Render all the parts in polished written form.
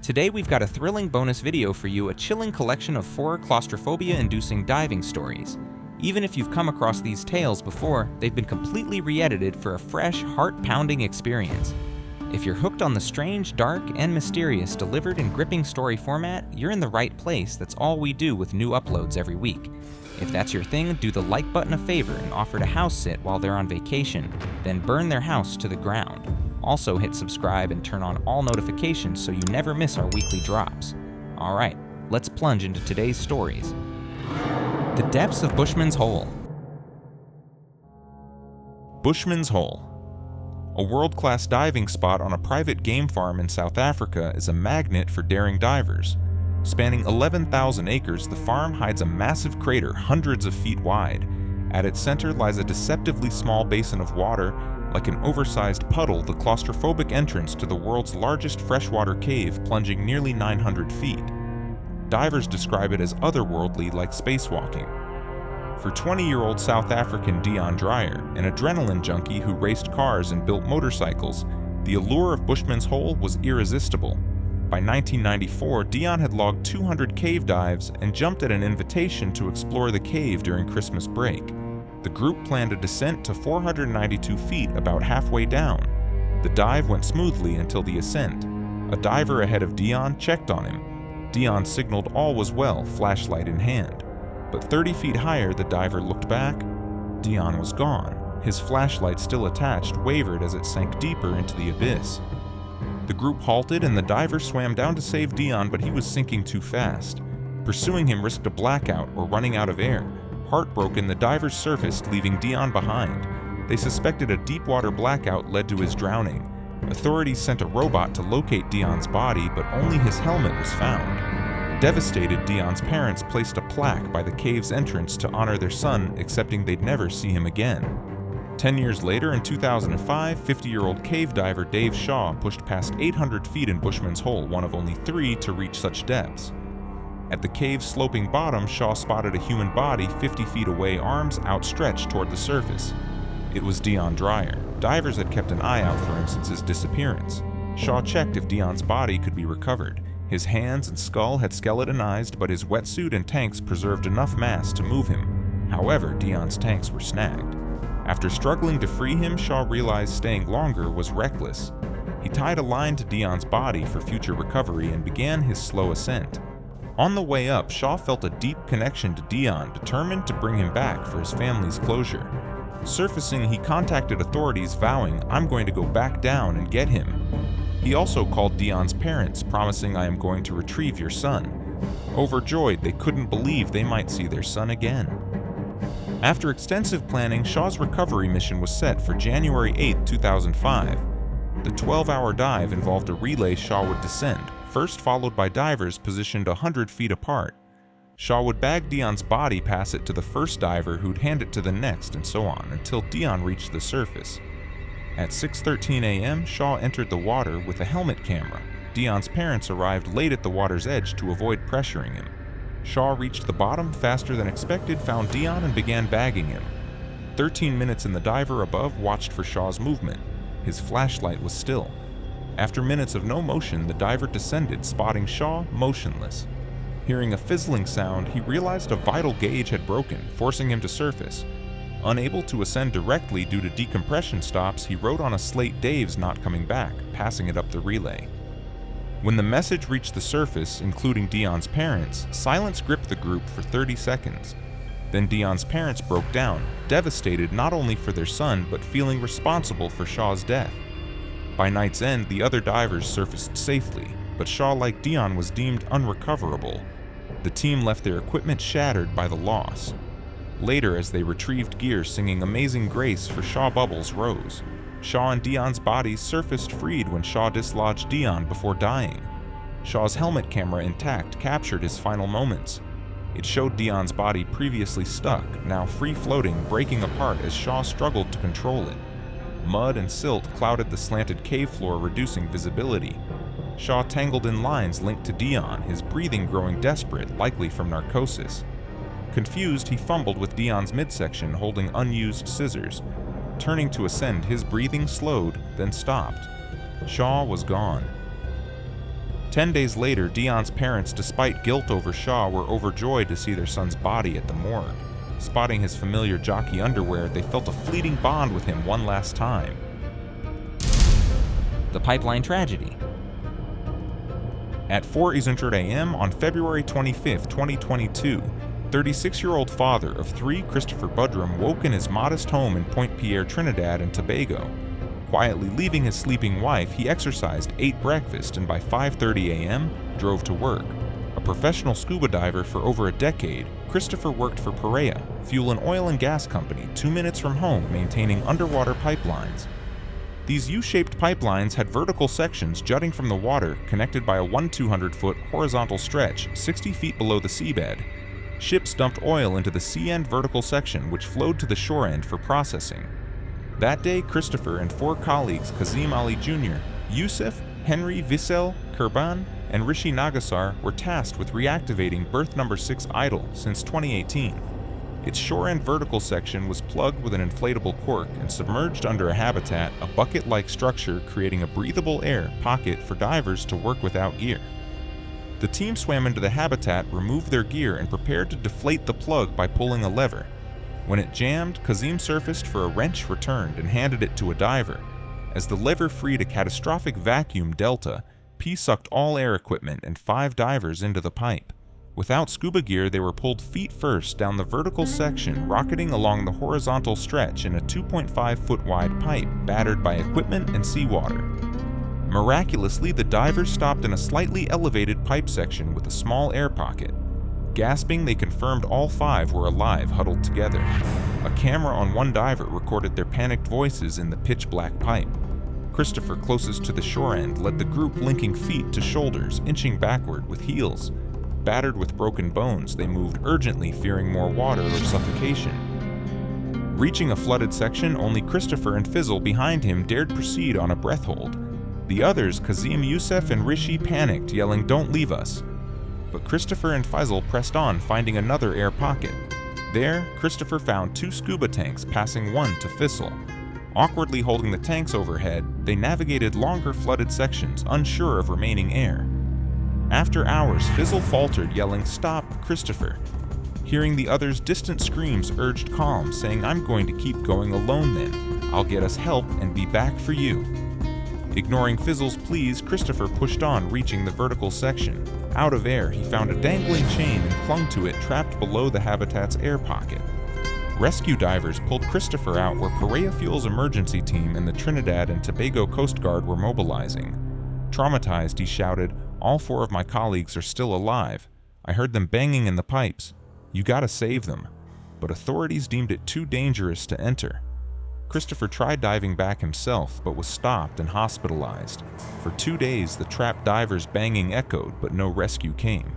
Today we've got a thrilling bonus video for you, a chilling collection of 4 claustrophobia-inducing diving stories. Even if you've come across these tales before, they've been completely re-edited for a fresh, heart-pounding experience. If you're hooked on the strange, dark, and mysterious delivered in gripping story format, you're in the right place. That's all we do with new uploads every week. If that's your thing, do the like button a favor and offer to house sit while they're on vacation, then burn their house to the ground. Also hit subscribe and turn on all notifications so you never miss our weekly drops. Alright, let's plunge into today's stories. The Depths of Bushman's Hole. Bushman's Hole. A world-class diving spot on a private game farm in South Africa is a magnet for daring divers. Spanning 11,000 acres, the farm hides a massive crater hundreds of feet wide. At its center lies a deceptively small basin of water. Like an oversized puddle, the claustrophobic entrance to the world's largest freshwater cave plunging nearly 900 feet. Divers describe it as otherworldly, like spacewalking. For 20-year-old South African Dion Dreyer, an adrenaline junkie who raced cars and built motorcycles, the allure of Bushman's Hole was irresistible. By 1994, Dion had logged 200 cave dives and jumped at an invitation to explore the cave during Christmas break. The group planned a descent to 492 feet about halfway down. The dive went smoothly until the ascent. A diver ahead of Dion checked on him. Dion signaled all was well, flashlight in hand. But 30 feet higher, the diver looked back. Dion was gone. His flashlight, still attached, wavered as it sank deeper into the abyss. The group halted and the diver swam down to save Dion, but he was sinking too fast. Pursuing him risked a blackout or running out of air. Heartbroken, the divers surfaced, leaving Dion behind. They suspected a deep water blackout led to his drowning. Authorities sent a robot to locate Dion's body, but only his helmet was found. Devastated, Dion's parents placed a plaque by the cave's entrance to honor their son, accepting they'd never see him again. 10 years later, in 2005, 50-year-old cave diver Dave Shaw pushed past 800 feet in Bushman's Hole, one of only 3 to reach such depths. At the cave's sloping bottom, Shaw spotted a human body 50 feet away, arms outstretched toward the surface. It was Dion Dreyer. Divers had kept an eye out for him since his disappearance. Shaw checked if Dion's body could be recovered. His hands and skull had skeletonized, but his wetsuit and tanks preserved enough mass to move him. However, Dion's tanks were snagged. After struggling to free him, Shaw realized staying longer was reckless. He tied a line to Dion's body for future recovery and began his slow ascent. On the way up, Shaw felt a deep connection to Dion, determined to bring him back for his family's closure. Surfacing, he contacted authorities, vowing, "I'm going to go back down and get him." He also called Dion's parents, promising, "I am going to retrieve your son." Overjoyed, they couldn't believe they might see their son again. After extensive planning, Shaw's recovery mission was set for January 8, 2005. The 12-hour dive involved a relay Shaw would descend, first followed by divers positioned 100 feet apart. Shaw would bag Dion's body, pass it to the first diver who'd hand it to the next, and so on, until Dion reached the surface. At 6:13 a.m., Shaw entered the water with a helmet camera. Dion's parents arrived late at the water's edge to avoid pressuring him. Shaw reached the bottom faster than expected, found Dion, and began bagging him. 13 minutes in, the diver above watched for Shaw's movement. His flashlight was still. After minutes of no motion, the diver descended, spotting Shaw motionless. Hearing a fizzling sound, he realized a vital gauge had broken, forcing him to surface. Unable to ascend directly due to decompression stops, he wrote on a slate, "Dave's not coming back," passing it up the relay. When the message reached the surface, including Dion's parents, silence gripped the group for 30 seconds. Then Dion's parents broke down, devastated not only for their son, but feeling responsible for Shaw's death. By night's end, the other divers surfaced safely, but Shaw, like Dion, was deemed unrecoverable. The team left their equipment shattered by the loss. Later, as they retrieved gear singing Amazing Grace for Shaw, bubbles rose. Shaw and Dion's bodies surfaced freed when Shaw dislodged Dion before dying. Shaw's helmet camera, intact, captured his final moments. It showed Dion's body, previously stuck, now free-floating, breaking apart as Shaw struggled to control it. Mud and silt clouded the slanted cave floor, reducing visibility. Shaw tangled in lines linked to Dion, his breathing growing desperate, likely from narcosis. Confused, he fumbled with Dion's midsection, holding unused scissors. Turning to ascend, his breathing slowed, then stopped. Shaw was gone. 10 days later, Dion's parents, despite guilt over Shaw, were overjoyed to see their son's body at the morgue. Spotting his familiar jockey underwear, they felt a fleeting bond with him one last time. The pipeline tragedy. At 4:00 a.m. on February 25, 2022, 36-year-old father of 3 Christopher Budrum woke in his modest home in Point Pierre, Trinidad and Tobago. Quietly leaving his sleeping wife, he exercised, ate breakfast, and by 5:30 a.m. drove to work. A professional scuba diver for over a decade, Christopher worked for Perea, fuel and oil and gas company, 2 minutes from home, maintaining underwater pipelines. These U-shaped pipelines had vertical sections jutting from the water, connected by a 1,200-foot horizontal stretch 60 feet below the seabed. Ships dumped oil into the sea-end vertical section, which flowed to the shore end for processing. That day, Christopher and 4 colleagues, Kazim Ali Jr., Yusuf, Henry Vissel, Kurban, and Rishi Nagasar, were tasked with reactivating berth number 6 idle since 2018. Its shore-end vertical section was plugged with an inflatable cork and submerged under a habitat, a bucket-like structure creating a breathable air pocket for divers to work without gear. The team swam into the habitat, removed their gear, and prepared to deflate the plug by pulling a lever. When it jammed, Kazim surfaced for a wrench, returned, and handed it to a diver. As the lever freed a catastrophic vacuum delta, P sucked all air equipment and 5 divers into the pipe. Without scuba gear, they were pulled feet first down the vertical section, rocketing along the horizontal stretch in a 2.5-foot wide pipe, battered by equipment and seawater. Miraculously, the divers stopped in a slightly elevated pipe section with a small air pocket. Gasping, they confirmed all 5 were alive, huddled together. A camera on one diver recorded their panicked voices in the pitch-black pipe. Christopher, closest to the shore end, led the group, linking feet to shoulders, inching backward with heels. Battered with broken bones, they moved urgently, fearing more water or suffocation. Reaching a flooded section, only Christopher and Fizzle behind him dared proceed on a breath hold. The others, Kazim, Yusuf, and Rishi, panicked, yelling, "Don't leave us!" But Christopher and Faisal pressed on, finding another air pocket. There, Christopher found 2 scuba tanks, passing one to Fizzle. Awkwardly holding the tanks overhead, they navigated longer flooded sections, unsure of remaining air. After hours, Fizzle faltered, yelling, "Stop, Christopher!" Hearing the others' distant screams urged calm, saying, "I'm going to keep going alone then. I'll get us help and be back for you." Ignoring Fizzle's pleas, Christopher pushed on, reaching the vertical section. Out of air, he found a dangling chain and clung to it, trapped below the habitat's air pocket. Rescue divers pulled Christopher out where Perea Fuel's emergency team and the Trinidad and Tobago Coast Guard were mobilizing. Traumatized, he shouted, "All 4 of my colleagues are still alive. I heard them banging in the pipes. You gotta save them." But authorities deemed it too dangerous to enter. Christopher tried diving back himself, but was stopped and hospitalized. For 2 days, the trapped divers' banging echoed, but no rescue came.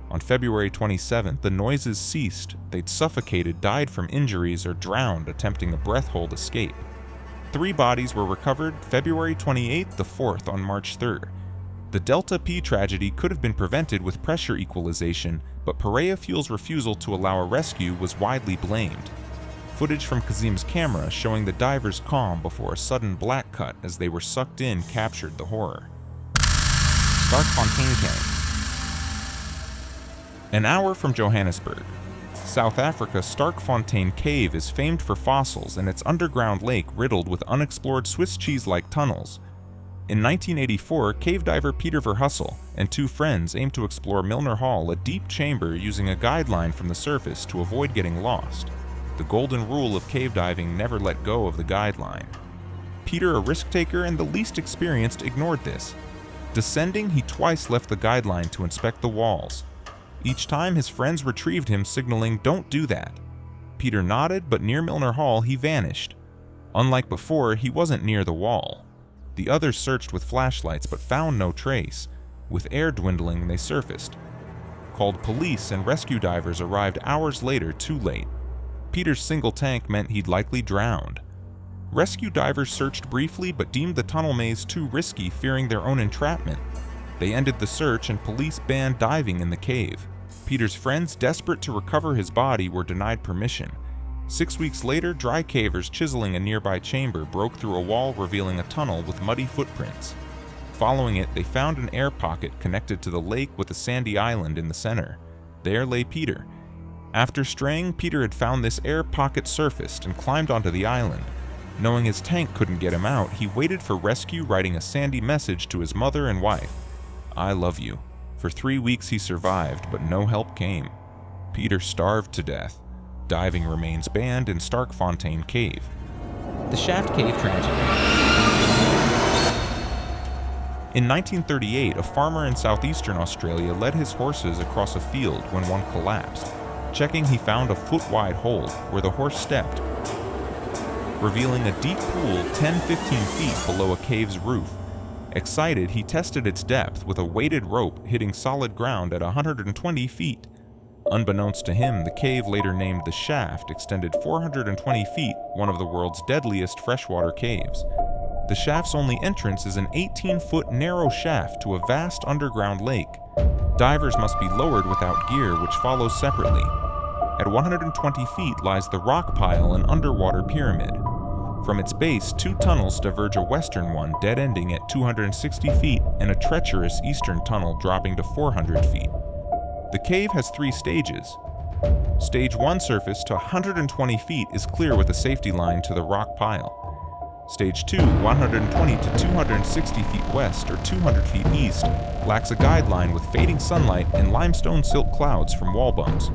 On February 27th, the noises ceased. They'd suffocated, died from injuries, or drowned attempting a breath-hold escape. 3 bodies were recovered February 28th, the 4th on March 3rd. The Delta P tragedy could have been prevented with pressure equalization, but Perea Fuel's refusal to allow a rescue was widely blamed. Footage from Kazim's camera showing the divers calm before a sudden black cut as they were sucked in captured the horror. Fontein Cave. An hour from Johannesburg, South Africa, Fontein Cave is famed for fossils and its underground lake riddled with unexplored Swiss cheese-like tunnels. In 1984, cave diver Peter Verhussel and 2 friends aimed to explore Milner Hall, a deep chamber, using a guideline from the surface to avoid getting lost. The golden rule of cave diving: never let go of the guideline. Peter, a risk-taker and the least experienced, ignored this. Descending, he twice left the guideline to inspect the walls. Each time, his friends retrieved him, signaling, "Don't do that." Peter nodded, but near Milner Hall, he vanished. Unlike before, he wasn't near the wall. The others searched with flashlights, but found no trace. With air dwindling, they surfaced. Called police, and rescue divers arrived hours later, too late. Peter's single tank meant he'd likely drowned. Rescue divers searched briefly, but deemed the tunnel maze too risky, fearing their own entrapment. They ended the search, and police banned diving in the cave. Peter's friends, desperate to recover his body, were denied permission. 6 weeks later, dry cavers chiseling a nearby chamber broke through a wall, revealing a tunnel with muddy footprints. Following it, they found an air pocket connected to the lake with a sandy island in the center. There lay Peter. After straying, Peter had found this air pocket surfaced and climbed onto the island. Knowing his tank couldn't get him out, he waited for rescue, writing a sandy message to his mother and wife. "I love you." For 3 weeks he survived, but no help came. Peter starved to death. Diving remains banned in Stark Fontein Cave. The Shaft Cave Tragedy. In 1938, a farmer in southeastern Australia led his horses across a field when one collapsed. Checking, he found a foot-wide hole where the horse stepped, revealing a deep pool 10-15 feet below a cave's roof. Excited, he tested its depth with a weighted rope hitting solid ground at 120 feet. Unbeknownst to him, the cave, later named the Shaft, extended 420 feet, one of the world's deadliest freshwater caves. The shaft's only entrance is an 18-foot narrow shaft to a vast underground lake. Divers must be lowered without gear, which follows separately. At 120 feet lies the rock pile, an underwater pyramid. From its base, 2 tunnels diverge, a western one dead-ending at 260 feet and a treacherous eastern tunnel dropping to 400 feet. The cave has 3 stages. Stage 1 surface to 120 feet is clear with a safety line to the rock pile. Stage 2, 120 to 260 feet west or 200 feet east, lacks a guideline with fading sunlight and limestone silt clouds from wall bumps.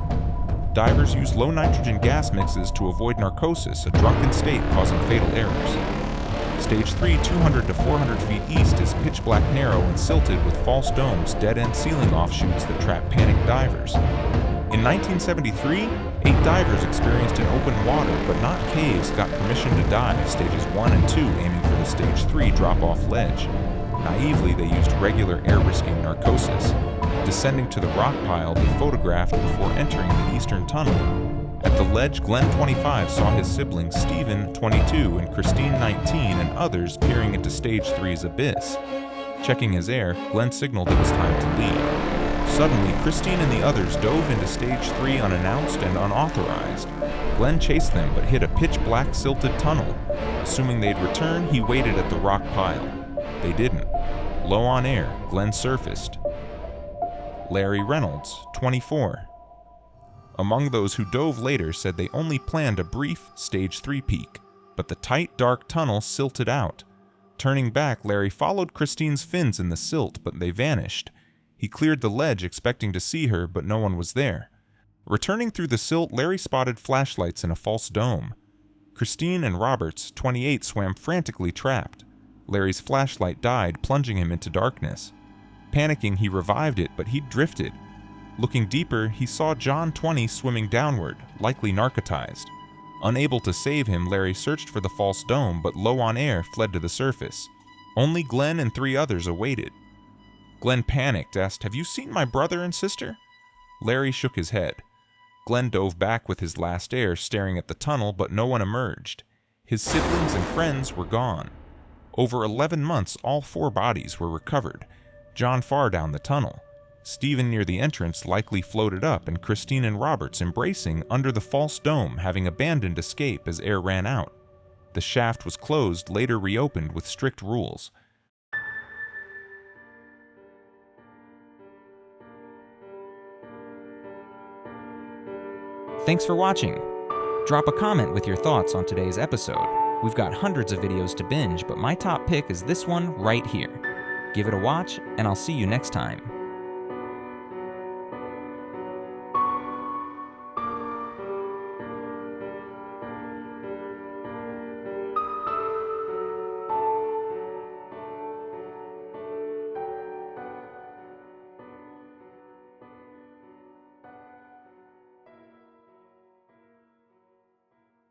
Divers use low nitrogen gas mixes to avoid narcosis, a drunken state causing fatal errors. Stage 3, 200 to 400 feet east, is pitch black, narrow, and silted with false domes, dead-end ceiling offshoots that trap panicked divers. In 1973, 8 divers experienced in open water, but not caves, got permission to dive, stages 1 and 2 aiming for the stage 3 drop-off ledge. Naively, they used regular air-risking narcosis. Descending to the rock pile, they photographed before entering the eastern tunnel. At the ledge, Glenn, 25, saw his siblings Stephen, 22, and Christine, 19, and others peering into stage 3's abyss. Checking his air, Glenn signaled it was time to leave. Suddenly, Christine and the others dove into stage 3 unannounced and unauthorized. Glenn chased them but hit a pitch-black silted tunnel. Assuming they'd return, he waited at the rock pile. They didn't. Low on air, Glenn surfaced. Larry Reynolds, 24. Among those who dove later said they only planned a brief stage 3 peek, but the tight, dark tunnel silted out. Turning back, Larry followed Christine's fins in the silt, but they vanished. He cleared the ledge expecting to see her, but no one was there. Returning through the silt, Larry spotted flashlights in a false dome. Christine and Roberts, 28, swam frantically trapped. Larry's flashlight died, plunging him into darkness. Panicking, he revived it, but he'd drifted. Looking deeper, he saw John, 20, swimming downward, likely narcotized. Unable to save him, Larry searched for the false dome, but low on air, fled to the surface. Only Glenn and 3 others awaited. Glenn panicked, asked, "Have you seen my brother and sister?" Larry shook his head. Glenn dove back with his last air, staring at the tunnel, but no one emerged. His siblings and friends were gone. Over 11 months, all 4 bodies were recovered. John far down the tunnel. Stephen near the entrance likely floated up, and Christine and Roberts embracing under the false dome, having abandoned escape as air ran out. The shaft was closed, later reopened with strict rules. Thanks for watching. Drop a comment with your thoughts on today's episode. We've got hundreds of videos to binge, but my top pick is this one right here. Give it a watch, and I'll see you next time.